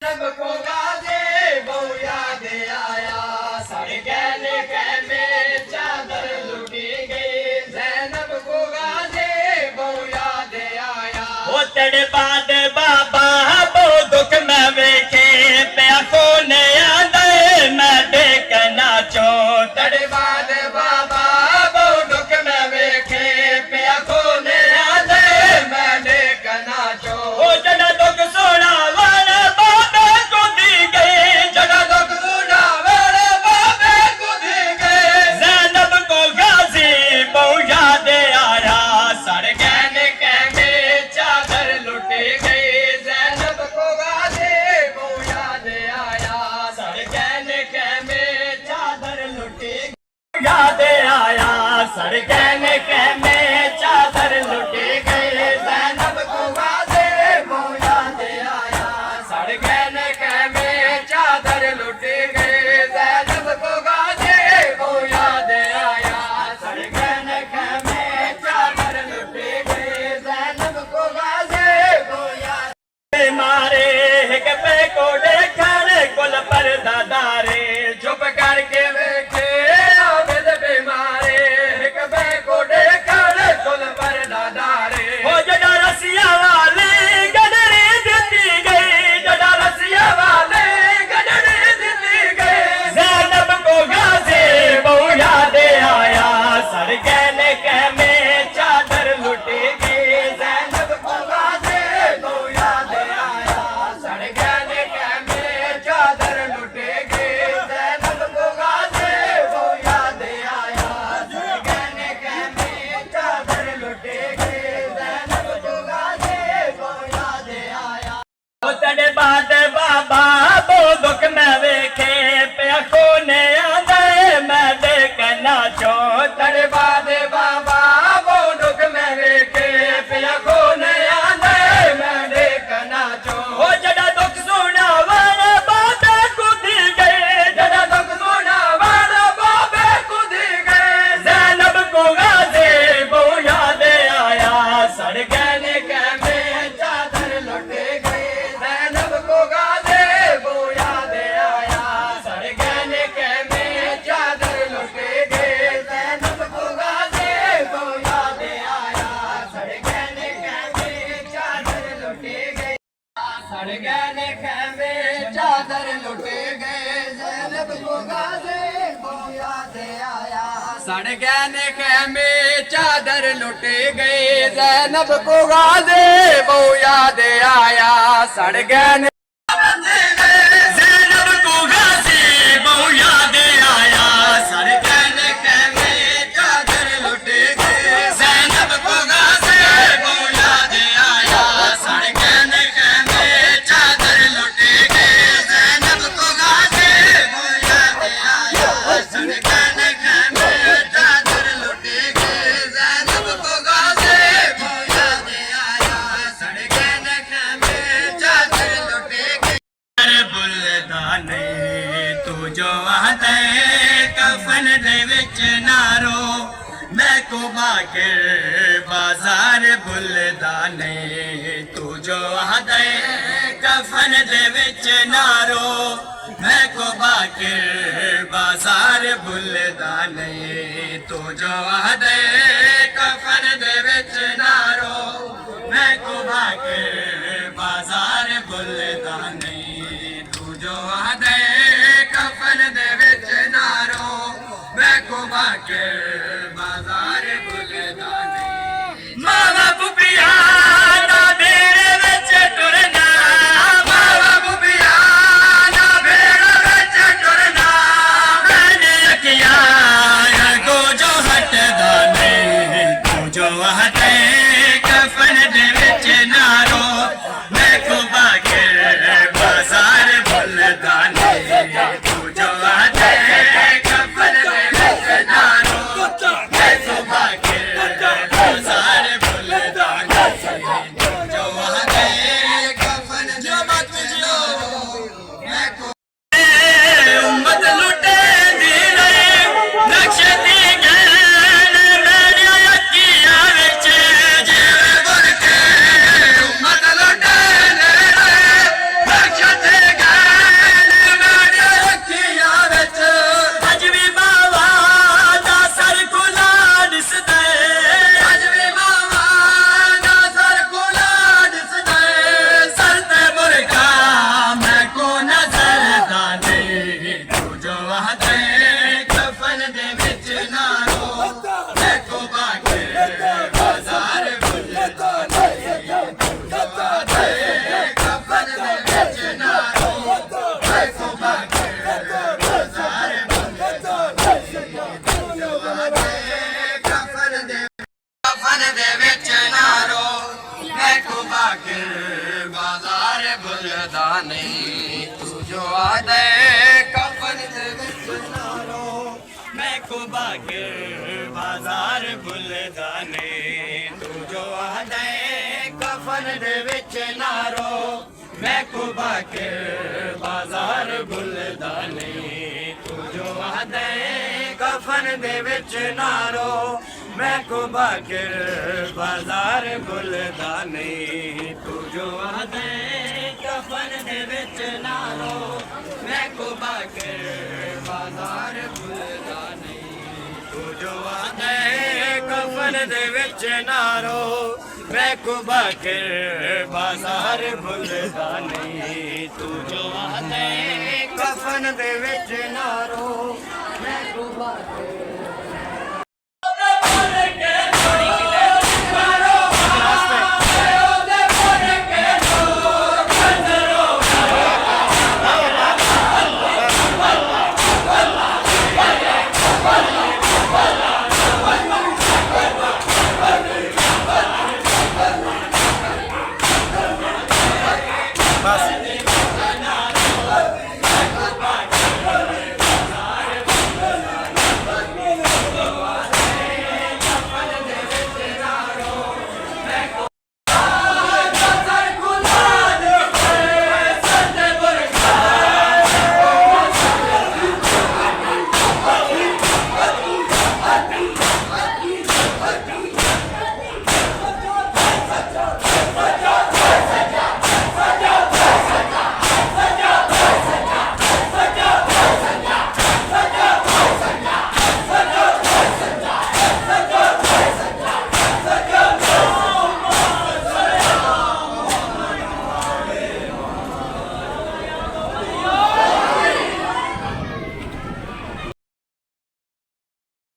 सबको गाजे बहु याद आया सारे कहने कहने चादर लुटी गई ज़ैनब को गाजे बहु याद आया वो तेरे बाद बाबा बहु दुख मैं वेखे प्या को ने आंदे मैं देखना चो तेरे बाद बाबा बहु दुख मैं वेखे प्या को ने आंदे मैं देखना चो वो जड़ा दुख सोना वाला बाबे को दी गई जड़ा दुख सुना वाले बाबे को दी गए ज़ैनब को गाजी बहु याद आया सारे कहने कहने चादर लुटी गई ज़ैनब को गाजे बहु याद आया सारे कहने कहने चादर लुटी याद आया सर कहने कहने चादर लुटी गई ज़ैनब को गाजे बहु याद आया सारे कहने कहने चादर लुटी गई ज़ैनब को गाजे बहु याद आया सारे कहने कहने चादर लुटी गई ज़ैनब को गाजे बहु याद मारे एक पे को देखने कुल पर दादारे चुप करके बैठे आबिद बीमारे एक बे को देखकर कुल पर दादारे हो जड़ा रसिया वाली गडरी देती गई जड़ा रसिया वाले गडरे दिल्ली गए ज़ैनब को गाजी बहु याद आया सर कहने कहने चादर लुटी गई ज़ैनब को गाजे बहु याद आया सड़ कहने कहने चादर लुटे गए ज़ैनब को गाजे बहु याद आया सड़ कहने कहने चादर लुटे गए ज़ैनब को गाजे बहु याद आया वो तेरे बाद बाबा बहु दुख मैं वेखे प्या को ने आंदे मैं देखना चो तेरे बाद बाबा बहु दुख मैं वेखे पिया को नया दे मैं देखना चो वो जड़ा दुख सुना वाला बाबे को दी गई जड़ा दुख सुना वाला बाबे को दी गए ज़ैनब को गाजी बहु याद आया सर कहने कहने चादर लुटे गए ज़ैनब को गाजे बहु याद आया सड़ कहने कहने चादर लुटे गए ज़ैनब को गाजे बहु याद आया सड़ कहने कहने चादर लुटे गए सड़ कहने कहने चादर लुटे गए ज़ैनब को गाजे बहु याद आया सड़ कहने कहने चादर लुटे गए ज़ैनब को गाजे बहु याद आया सड़ कहने ज़ैनब को गाजी बहु याद आया सर कहने कहने चादर लुटे गए ज़ैनब को गाजे बहु याद आया सड़ कहने कहने चादर लुटे गए ज़ैनब को गाजे बहु याद आया सड़ कहने कहने चादर लुटे गए ज़ैनब को गाजे बहु याद आया सड़ कहने कहने चादर लुटे गए बुलदाने तू जो आदे कफन दे विच नारो मैं को बाकिर बाजार बुलदाने तू जो आदे कफन दे विच नारो मैं को बाकिर बाजार बुलदाने तू जो आदे कफन दे विच नारो मैं को बाकिर बाजार बुलदाने तू जो आदे कफन दे विच नारो मैं को बाकिर बाजार बुलदाने मावा पुपिया ना बेड़े विच टुरना मावा बुबिया ना भेड़ विच टुरना मैंने अखिया को जो हट दाने तू जो आदे कफन दे विच नारो मैं को बाकिर बाजार बुलदाने तू जो आदे कफन दे विच नारो ਭੁੱਲਦਾ ਨਹੀਂ ਤੂੰ ਜੋ ਆਦੇ ਕਫਨ ਦੇ ਵਿੱਚ ਨਾ ਰੋ ਮੈਂ ਕੁਬਾਗਰ ਬਾਜ਼ਾਰ ਭੁੱਲਦਾ ਨਹੀਂ ਤੂੰ ਜੋ ਆਦੇ ਕਫਨ ਦੇ ਵਿੱਚ ਨਾ ਰੋ ਮੈਂ ਕੁਬਾਗਰ ਬਾਜ਼ਾਰ ਭੁੱਲਦਾ ਨਹੀਂ ਤੂੰ ਜੋ ਆਦੇ ਕਫਨ ਦੇ ਵਿੱਚ ਨਾ ਰੋ ਮੈਂ ਕੁਬਾਗਰ ਬਾਜ਼ਾਰ ਭੁੱਲਦਾ ਨਹੀਂ ਤੂੰ ਜੋ ਆਦੇ ਕਫਨ ਦੇ ਵਿੱਚ ਨਾ ਰੋ ਮੈਂ ਕੁਬਾਗਰ ਬਾਜ਼ਾਰ ਭੁੱਲਦਾ ਨਹੀਂ ਤੂੰ ਜੋ ਆਦੇ ਕਫਨ ਦੇ ਵਿੱਚ ਨਾ ਰੋ ਮੈਂ ਕੁਬਾਗਰ ਬਾਜ਼ਾਰ ਭੁੱਲਦਾ ਨਹੀਂ ਤੂੰ ਜੋ ਆਦੇ ਕਫਨ ਦੇ ਵਿੱਚ ਨਾ ਰੋ ਮੈਂ ਕੁਬਾਗਰ